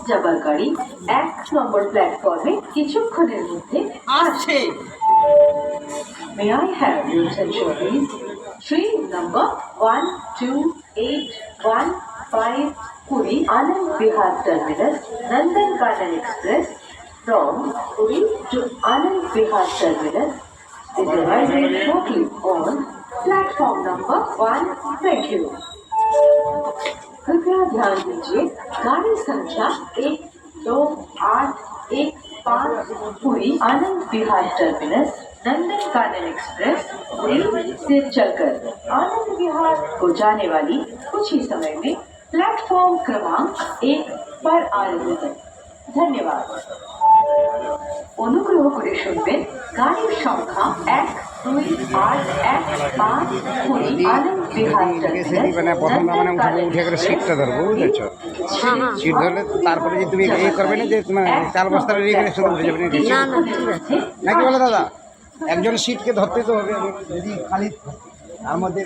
যাবার গাড়ি 1 নম্বর প্ল্যাটফর্মে কিছুক্ষণের মধ্যে আসছে। May I have your attention, please? Train number 12815 Puri Anand Vihar Terminus, Nandan Garden Express from Puri to Anand Vihar Terminus is arriving shortly on platform number 1. Thank you. कृपया ध्यान दीजिए गाड़ी संख्या 12815 पुरी आनंद विहार टर्मिनस नंदन गार्डन एक्सप्रेस पुरी से चलकर आनंद विहार को जाने वाली कुछ ही समय में प्लेटफॉर्म क्रमांक 1 पर आ रही है। धन्यवाद। অনুগ্রহ করে শুনবেন গাড়ির সংখ্যা 12815 পুরি আনন্দ বিহার উঠে করে সিটটা ধরবো, বুঝেছো? সিট ধরলে তারপরে যে তুমি এই করবে না যে তোমার চাল বস্তাটা রেখে শুধু উঠে যাবে নাকি বলো দাদা? একজন সিটকে ধরতে তো হবে, যদি খালি তার মধ্যে